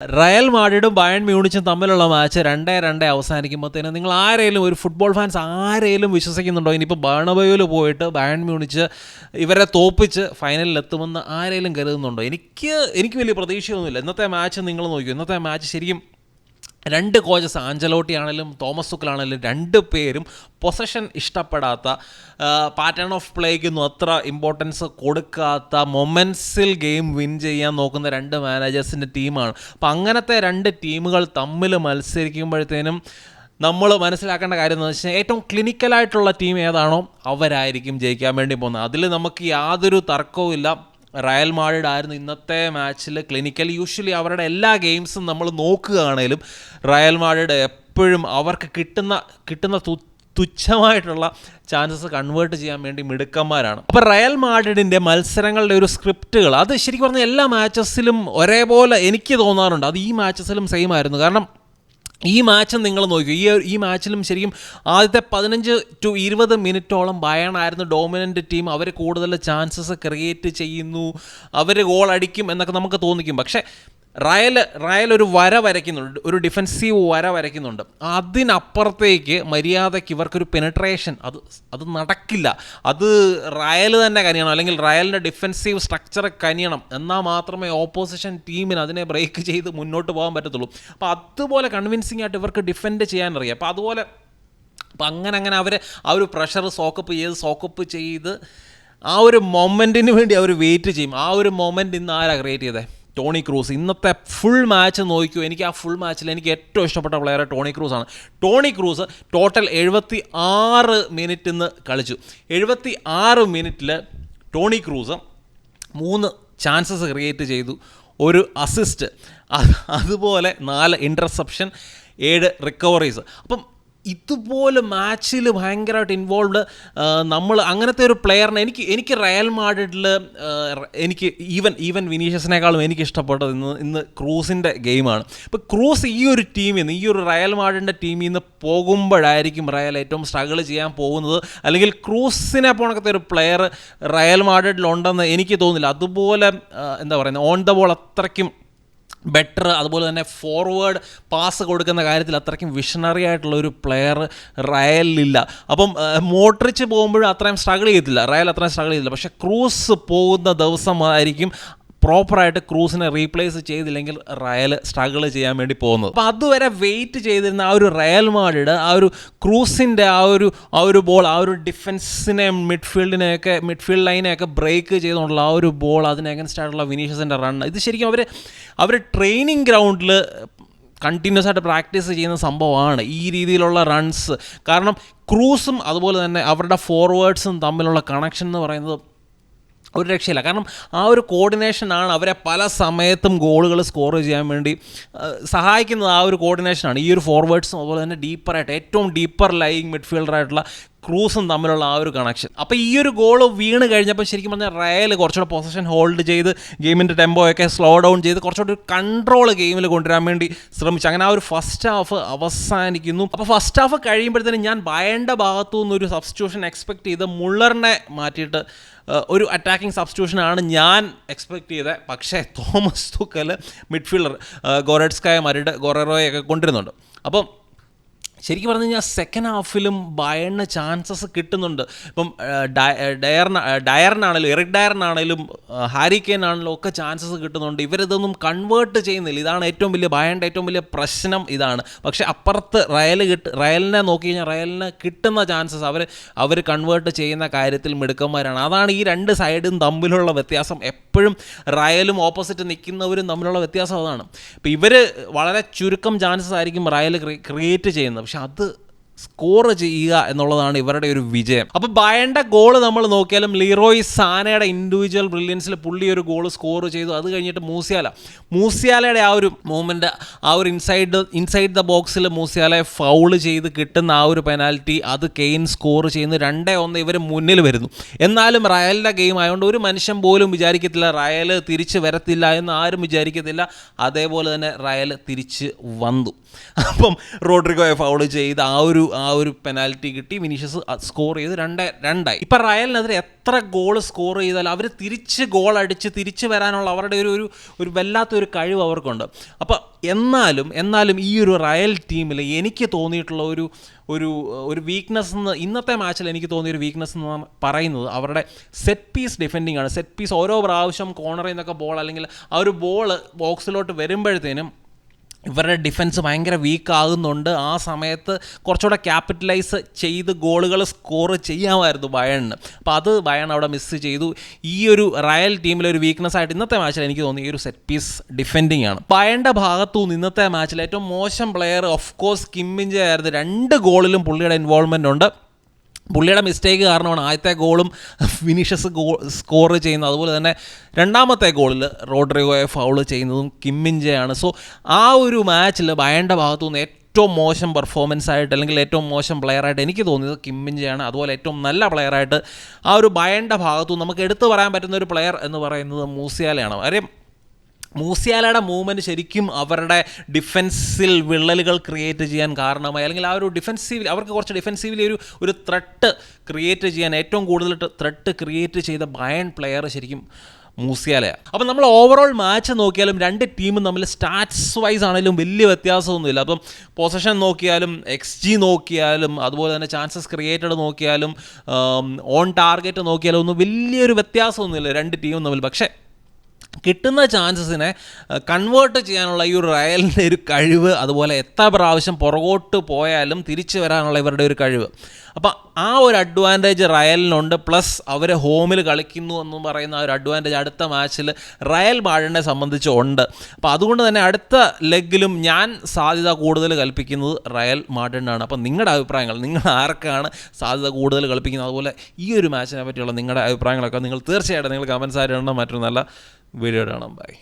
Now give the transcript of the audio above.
Real മാഡ്രിഡും Bayern മ്യൂണിച്ചും തമ്മിലുള്ള match 2-2 അവസാനിക്കുമ്പോഴത്തേനും നിങ്ങൾ ആരെങ്കിലും ഒരു ഫുട്ബോൾ ഫാൻസ് ആരെങ്കിലും വിശ്വസിക്കുന്നുണ്ടോ ഇനിയിപ്പോൾ ബേർണബേയിൽ പോയിട്ട് ബയൺ മ്യൂണിച്ച് ഇവരെ തോപ്പിച്ച് ഫൈനലിൽ എത്തുമെന്ന് ആരെങ്കിലും കരുതുന്നുണ്ടോ? എനിക്ക് വലിയ പ്രതീക്ഷയൊന്നുമില്ല. ഇന്നത്തെ മാച്ച് നിങ്ങൾ നോക്കൂ. ഇന്നത്തെ മാച്ച് ശരിക്കും രണ്ട് കോച്ചസ് ആഞ്ചലോട്ടി ആണെങ്കിലും തോമസ് തുക്കലാണെങ്കിലും രണ്ട് പേരും പൊസഷൻ ഇഷ്ടപ്പെടാത്ത, പാറ്റേൺ ഓഫ് പ്ലേക്കൊന്നും അത്ര ഇമ്പോർട്ടൻസ് കൊടുക്കാത്ത, മൊമെൻറ്റ്സിൽ ഗെയിം വിൻ ചെയ്യാൻ നോക്കുന്ന രണ്ട് മാനേജേഴ്സിൻ്റെ ടീമാണ്. അപ്പോൾ അങ്ങനത്തെ രണ്ട് ടീമുകൾ തമ്മിൽ മത്സരിക്കുമ്പോഴത്തേനും നമ്മൾ മനസ്സിലാക്കേണ്ട കാര്യം എന്ന് വെച്ചാൽ ഏറ്റവും ക്ലിനിക്കലായിട്ടുള്ള ടീം ഏതാണോ അവരായിരിക്കും ജയിക്കാൻ വേണ്ടി പോകുന്നത്. അതിൽ നമുക്ക് യാതൊരു തർക്കവും ഇല്ല. റയൽ മാഡ്രിഡ് ആയിരുന്നു ഇന്നത്തെ മാച്ചിൽ ക്ലിനിക്കൽ. യൂഷ്വലി അവരുടെ എല്ലാ ഗെയിംസും നമ്മൾ നോക്കുകയാണെങ്കിലും റയൽ മാഡ്രിഡ് എപ്പോഴും അവർക്ക് കിട്ടുന്ന തുച്ഛമായിട്ടുള്ള ചാൻസസ് കൺവേർട്ട് ചെയ്യാൻ വേണ്ടി മിടുക്കന്മാരാണ്. അപ്പോൾ റയൽ മാഡ്രിഡിൻ്റെ മത്സരങ്ങളുടെ ഒരു സ്ക്രിപ്റ്റുകൾ അത് ശരിക്കും പറഞ്ഞാൽ എല്ലാ മാച്ചസിലും ഒരേപോലെ എനിക്ക് തോന്നാറുണ്ട്. അത് ഈ മാച്ചസിലും സെയിം ആയിരുന്നു. കാരണം ഈ മാച്ചും നിങ്ങൾ നോക്കൂ, ഈ മാച്ചിലും ശരിക്കും ആദ്യത്തെ 15 to 20 മിനിറ്റോളം ബയൺ ആയിരുന്നു ഡോമിനൻ്റ് ടീം. അവർ കൂടുതൽ ചാൻസസ് ക്രിയേറ്റ് ചെയ്യുന്നു, അവർ ഗോൾ അടിക്കും എന്നൊക്കെ നമുക്ക് തോന്നിക്കും. പക്ഷേ റയൽ ഒരു വര വരയ്ക്കുന്നുണ്ട്, ഒരു ഡിഫെൻസീവ് വര വരയ്ക്കുന്നുണ്ട്. അതിനപ്പുറത്തേക്ക് മര്യാദയ്ക്ക് ഇവർക്കൊരു പെനട്രേഷൻ അത് നടക്കില്ല. അത് റയൽ തന്നെ കനിയണം, അല്ലെങ്കിൽ റയലിൻ്റെ ഡിഫെൻസീവ് സ്ട്രക്ചർ കനിയണം. എന്നാൽ മാത്രമേ ഓപ്പോസിഷൻ ടീമിന് അതിനെ ബ്രേക്ക് ചെയ്ത് മുന്നോട്ട് പോകാൻ പറ്റത്തുള്ളൂ. അപ്പോൾ അതുപോലെ കൺവിൻസിംഗ് ആയിട്ട് ഇവർക്ക് ഡിഫെൻഡ് ചെയ്യാനറിയാം. അപ്പോൾ അതുപോലെ അങ്ങനെ അവർ ആ ഒരു പ്രഷർ സോക്കപ്പ് ചെയ്ത് ആ ഒരു മൊമെൻറ്റിന് വേണ്ടി അവർ വെയിറ്റ് ചെയ്യും. ആ ഒരു മൊമെൻറ്റ് ഇന്ന് ആരാ ക്രിയേറ്റ് ചെയ്തത്? Toni Kroos. ഇന്നത്തെ ഫുൾ മാച്ച് നോക്കിയോ, എനിക്ക് ആ ഫുൾ മാച്ചിൽ എനിക്ക് ഏറ്റവും ഇഷ്ടപ്പെട്ട പ്ലെയർ ടോണി ക്രൂസാണ്. ടോണി ക്രൂസ് ടോട്ടൽ 76 മിനിറ്റ് ഇന്ന് കളിച്ചു. 76 മിനിറ്റിൽ ടോണി ക്രൂസ് 3 ചാൻസസ് ക്രിയേറ്റ് ചെയ്തു, 1 അസിസ്റ്റ്, അതുപോലെ 4 ഇൻ്റർസെപ്ഷൻ, 7 റിക്കവറീസ്. അപ്പം ഇതുപോലെ മാച്ചിൽ ഭയങ്കരമായിട്ട് ഇൻവോൾവ് നമ്മൾ അങ്ങനത്തെ ഒരു പ്ലെയറിനെ എനിക്ക് റയൽ മാഡ്രിഡിൽ എനിക്ക് ഈവൻ വിനീഷ്യസിനേക്കാളും എനിക്ക് ഇഷ്ടപ്പെട്ടത് ഇന്ന് ക്രൂസിൻ്റെ ഗെയിമാണ്. ഇപ്പോൾ ക്രൂസ് ഈ ഒരു ടീമിൽ നിന്ന്, ഈ ഒരു റയൽ മാഡ്രിഡിൻ്റെ ടീമിൽ നിന്ന് പോകുമ്പോഴായിരിക്കും റയൽ ഏറ്റവും സ്ട്രഗിൾ ചെയ്യാൻ പോകുന്നത്. അല്ലെങ്കിൽ ക്രൂസിനെ പോണക്കത്തെ ഒരു പ്ലെയർ റയൽ മാഡ്രിഡിലുണ്ടെന്ന് എനിക്ക് തോന്നുന്നില്ല. അതുപോലെ എന്താ പറയുന്നത്, ഓൺ ദ ബോൾ അത്രയ്ക്കും ബെറ്റർ, അതുപോലെ തന്നെ ഫോർവേഡ് പാസ് കൊടുക്കുന്ന കാര്യത്തിൽ അത്രയ്ക്കും വിഷണറി ആയിട്ടുള്ള ഒരു പ്ലെയർ റയലിലില്ല. അപ്പം മോഡ്രിച്ച് പോകുമ്പോഴും അത്രയും സ്ട്രഗിൾ ചെയ്യത്തില്ല, റയൽ അത്രയും സ്ട്രഗിൾ ചെയ്തില്ല. പക്ഷേ ക്രൂസ് പോകുന്ന ദിവസമായിരിക്കും പ്രോപ്പറായിട്ട് ക്രൂസിനെ റീപ്ലേസ് ചെയ്തില്ലെങ്കിൽ റയൽ സ്ട്രഗിൾ ചെയ്യാൻ വേണ്ടി പോകുന്നത്. അപ്പോൾ അതുവരെ വെയിറ്റ് ചെയ്തിരുന്ന ആ ഒരു റയൽ മാഡ്രിഡ് ആ ഒരു ക്രൂസിൻ്റെ ആ ഒരു ബോൾ, ആ ഒരു ഡിഫൻസിനെ മിഡ്ഫീൽഡ് ലൈനെയൊക്കെ ബ്രേക്ക് ചെയ്തുകൊണ്ടുള്ള ആ ഒരു ബോൾ, അതിന് അഗൻസ്റ്റ് ആയിട്ടുള്ള വിനീഷ്യസിൻ്റെ റൺ, ഇത് ശരിക്കും അവർ ട്രെയിനിങ് ഗ്രൗണ്ടിൽ കണ്ടിന്യൂസ് ആയിട്ട് പ്രാക്ടീസ് ചെയ്യുന്ന സംഭവമാണ് ഈ രീതിയിലുള്ള റൺസ്. കാരണം ക്രൂസും അതുപോലെ തന്നെ അവരുടെ ഫോർവേഡ്സും തമ്മിലുള്ള കണക്ഷൻ എന്ന് പറയുന്നത് ഒരു രക്ഷയില്ല. കാരണം ആ ഒരു കോർഡിനേഷനാണ് അവരെ പല സമയത്തും ഗോളുകൾ സ്കോർ ചെയ്യാൻ വേണ്ടി സഹായിക്കുന്നത്. ആ ഒരു കോർഡിനേഷനാണ് ഈ ഒരു ഫോർവേഡ്സും അതുപോലെ തന്നെ ഏറ്റവും ഡീപ്പർ ലൈയിങ് മിഡ്ഫീൽഡറായിട്ടുള്ള ക്രൂസും തമ്മിലുള്ള ആ ഒരു കണക്ഷൻ. അപ്പോൾ ഈ ഒരു ഗോൾ വീണ് കഴിഞ്ഞപ്പോൾ ശരിക്കും പറഞ്ഞാൽ റയൽ കുറച്ചുകൂടെ പൊസിഷൻ ഹോൾഡ് ചെയ്ത് ഗെയിമിൻ്റെ ടെമ്പോയൊക്കെ സ്ലോ ഡൗൺ ചെയ്ത് കുറച്ചുകൂടി ഒരു കൺട്രോൾ ഗെയിമിൽ കൊണ്ടുവരാൻ വേണ്ടി ശ്രമിച്ചു. അങ്ങനെ ആ ഒരു ഫസ്റ്റ് ഹാഫ് അവസാനിക്കുന്നു. അപ്പോൾ ഫസ്റ്റ് ഹാഫ് കഴിയുമ്പോഴത്തേനും ഞാൻ ബയൻ്റെ ഭാഗത്തു നിന്നൊരു സബ്സ്റ്റിറ്റ്യൂഷൻ എക്സ്പെക്ട് ചെയ്ത് മുള്ളറിനെ മാറ്റിയിട്ട് ഒരു അറ്റാക്കിംഗ് സബ്സ്റ്റിറ്റ്യൂഷനാണ് ഞാൻ എക്സ്പെക്ട് ചെയ്തത്. പക്ഷേ തോമസ് തുക്കൽ മിഡ്ഫീൽഡർ ഗോററ്റ്സ്കായ, മരിഡ്, ഗൊറേറോയൊക്കെ കൊണ്ടുവരുന്നുണ്ട്. അപ്പം ശരിക്കും പറഞ്ഞു കഴിഞ്ഞാൽ സെക്കൻഡ് ഹാഫിലും ബയണിന് ചാൻസസ് കിട്ടുന്നുണ്ട്. ഇപ്പം എറിക് ഡയറിനാണേലും ഹാരി കെയ്ൻ ആണെങ്കിലും ഒക്കെ ചാൻസസ് കിട്ടുന്നുണ്ട്. ഇവരിതൊന്നും കൺവേർട്ട് ചെയ്യുന്നില്ല. ഇതാണ് ബയണിൻ്റെ ഏറ്റവും വലിയ പ്രശ്നം ഇതാണ്. പക്ഷേ അപ്പുറത്ത് റയലിനെ നോക്കി കഴിഞ്ഞാൽ റയലിന് കിട്ടുന്ന ചാൻസസ് അവർ കൺവേർട്ട് ചെയ്യുന്ന കാര്യത്തിൽ മിടുക്കന്മാരാണ്. അതാണ് ഈ രണ്ട് സൈഡും തമ്മിലുള്ള വ്യത്യാസം. എപ്പോഴും റയലും ഓപ്പോസിറ്റ് നിൽക്കുന്നവരും തമ്മിലുള്ള വ്യത്യാസം അതാണ്. ഇപ്പോൾ ഇവർ വളരെ ചുരുക്കം ചാൻസസ് ആയിരിക്കും റയൽ ക്രിയേറ്റ് ചെയ്യുന്നത്, പക്ഷെ അത് സ്കോർ ചെയ്യുക എന്നുള്ളതാണ് ഇവരുടെ ഒരു വിജയം. അപ്പോൾ ബയൻ്റെ ഗോൾ നമ്മൾ നോക്കിയാലും ലീറോയ് സാനയുടെ ഇൻഡിവിജ്വൽ ബ്രില്യൻസിൽ പുള്ളി ഒരു ഗോൾ സ്കോർ ചെയ്തു. അത് കഴിഞ്ഞിട്ട് മൂസിയാലയുടെ ആ ഒരു മൂവ്മെൻറ്റ്, ആ ഒരു ഇൻസൈഡ് ദ ബോക്സിൽ മൂസിയാലയെ ഫൗൾ ചെയ്ത് കിട്ടുന്ന ആ ഒരു പെനാൽറ്റി, അത് കെയ്ൻ സ്കോർ ചെയ്യുന്നു. 2-1 ഇവർ മുന്നിൽ വരുന്നു. എന്നാലും റയലിൻ്റെ ഗെയിം ആയതുകൊണ്ട് ഒരു മനുഷ്യൻ പോലും വിചാരിക്കത്തില്ല റയൽ തിരിച്ച് വരത്തില്ല എന്ന്, ആരും വിചാരിക്കത്തില്ല. അതേപോലെ തന്നെ റയൽ തിരിച്ച് വന്നു. അപ്പം റോഡ്രിഗോയെ ഫൗൾ ചെയ്ത് ആ ഒരു ആ ഒരു പെനാൽറ്റി കിട്ടി, വിനീഷ്യസ് സ്കോർ ചെയ്ത് 2-2. ഇപ്പം റയലിനെതിരെ എത്ര ഗോൾ സ്കോർ ചെയ്താലും അവർ തിരിച്ച് ഗോൾ അടിച്ച് തിരിച്ച് വരാനുള്ള അവരുടെ ഒരു വല്ലാത്തൊരു കഴിവ് അവർക്കുണ്ട്. അപ്പോൾ എന്നാലും ഈ ഒരു റയൽ ടീമിൽ എനിക്ക് തോന്നിയിട്ടുള്ള ഒരു വീക്ക്നെസ് എന്ന് ഇന്നത്തെ മാച്ചിൽ എനിക്ക് തോന്നിയൊരു വീക്ക്നെസ് എന്ന് പറയുന്നത് അവരുടെ സെറ്റ് പീസ് ഡിഫെൻഡിങ് ആണ്. സെറ്റ് പീസ് ഓരോ പ്രാവശ്യം കോർണറിൽ നിന്നൊക്കെ ബോൾ അല്ലെങ്കിൽ ആ ഒരു ബോൾ ബോക്സിലോട്ട് വരുമ്പോഴത്തേനും ഇവരുടെ ഡിഫൻസ് ഭയങ്കര വീക്കാകുന്നുണ്ട്. ആ സമയത്ത് കുറച്ചുകൂടെ ക്യാപിറ്റലൈസ് ചെയ്ത് ഗോളുകൾ സ്കോർ ചെയ്യാമായിരുന്നു ബയണിന്. അപ്പോൾ അത് ബയൺ അവിടെ മിസ് ചെയ്തു. ഈ ഒരു റയൽ ടീമിലെ ഒരു വീക്ക്നെസ് ആയിട്ട് ഇന്നത്തെ മാച്ചിൽ എനിക്ക് തോന്നി ഈ ഒരു സെറ്റ് പീസ് ഡിഫെൻഡിങ് ആണ്. ബയണിൻ്റെ ഭാഗത്തു നിന്ന് ഇന്നത്തെ മാച്ചിൽ ഏറ്റവും മോശം പ്ലെയർ ഓഫ് കോഴ്സ് കിം മിൻ ജെ ആയിരുന്നു. 2 ഗോളിലും പുള്ളിയുടെ ഇൻവോൾവ്മെൻ്റ് ഉണ്ട്. പുള്ളിയുടെ മിസ്റ്റേക്ക് കാരണമാണ് ആദ്യത്തെ ഗോളും വിനീഷ്യസ് സ്കോർ ചെയ്യുന്നത്. അതുപോലെ തന്നെ രണ്ടാമത്തെ ഗോളിൽ റോഡ്രിഗോയെ ഫൗൾ ചെയ്യുന്നതും കിം മിൻ ജെ ആണ്. സോ ആ ഒരു മാച്ചിൽ ബയണിൻ്റെ ഭാഗത്തു നിന്ന് ഏറ്റവും മോശം പെർഫോമൻസ് ആയിട്ട് അല്ലെങ്കിൽ ഏറ്റവും മോശം പ്ലെയറായിട്ട് എനിക്ക് തോന്നിയത് കിം മിൻ ജെ ആണ്. അതുപോലെ ഏറ്റവും നല്ല പ്ലെയറായിട്ട് ആ ഒരു ബയണിൻ്റെ ഭാഗത്തു നമുക്ക് എടുത്തു പറയാൻ പറ്റുന്ന ഒരു പ്ലെയർ എന്ന് പറയുന്നത് മൂസിയാലയാണ്. കാര്യം മൂസിയാലയുടെ മൂവ്മെൻറ്റ് ശരിക്കും അവരുടെ ഡിഫെൻസിൽ വിള്ളലുകൾ ക്രിയേറ്റ് ചെയ്യാൻ കാരണമായി, അല്ലെങ്കിൽ ആ ഒരു ഡിഫെൻസീവ് അവർക്ക് കുറച്ച് ഡിഫെൻസീവ്ലി ഒരു ത്രെട്ട് ക്രിയേറ്റ് ചെയ്യാൻ ഏറ്റവും കൂടുതൽ ത്രെട്ട് ക്രിയേറ്റ് ചെയ്ത ബയൺ പ്ലെയർ ശരിക്കും മൂസിയാലയാണ്. അപ്പം നമ്മൾ ഓവറോൾ മാച്ച് നോക്കിയാലും 2 ടീമും തമ്മിൽ സ്റ്റാറ്റ്സ് വൈസ് ആണെങ്കിലും വലിയ വ്യത്യാസമൊന്നുമില്ല. അപ്പം പൊസഷൻ നോക്കിയാലും XG നോക്കിയാലും അതുപോലെ തന്നെ ചാൻസസ് ക്രിയേറ്റഡ് നോക്കിയാലും ഓൺ ടാർഗറ്റ് നോക്കിയാലും ഒന്നും വലിയൊരു വ്യത്യാസമൊന്നുമില്ല 2 ടീമും തമ്മിൽ. പക്ഷേ കിട്ടുന്ന ചാൻസസിനെ കൺവേർട്ട് ചെയ്യാനുള്ള ഈ ഒരു റയലിൻ്റെ ഒരു കഴിവ്, അതുപോലെ എത്ര പ്രാവശ്യം പുറകോട്ട് പോയാലും തിരിച്ചു വരാനുള്ള ഇവരുടെ ഒരു കഴിവ്, അപ്പം ആ ഒരു അഡ്വാൻറ്റേജ് റയലിനുണ്ട്. പ്ലസ് അവർ ഹോമിൽ കളിക്കുന്നു എന്ന് പറയുന്ന ആ ഒരു അഡ്വാൻറ്റേജ് അടുത്ത മാച്ചിൽ റയൽ മാഡ്രിഡിനെ സംബന്ധിച്ച് ഉണ്ട്. അപ്പോൾ അതുകൊണ്ട് തന്നെ അടുത്ത ലെഗിലും ഞാൻ സാധ്യത കൂടുതൽ കൽപ്പിക്കുന്നത് റയൽ മാഡ്രിഡിനാണ്. അപ്പം നിങ്ങളുടെ അഭിപ്രായങ്ങൾ, നിങ്ങൾ ആർക്കാണ് സാധ്യത കൂടുതൽ കൽപ്പിക്കുന്നത്, അതുപോലെ ഈ ഒരു മാച്ചിനെ പറ്റിയുള്ള നിങ്ങളുടെ അഭിപ്രായങ്ങളൊക്കെ നിങ്ങൾ തീർച്ചയായിട്ടും നിങ്ങൾ കമൻസ് ആയിട്ട് ഇടണം. മറ്റൊരു നല്ല വീഡിയോ കാണാം. ബൈ.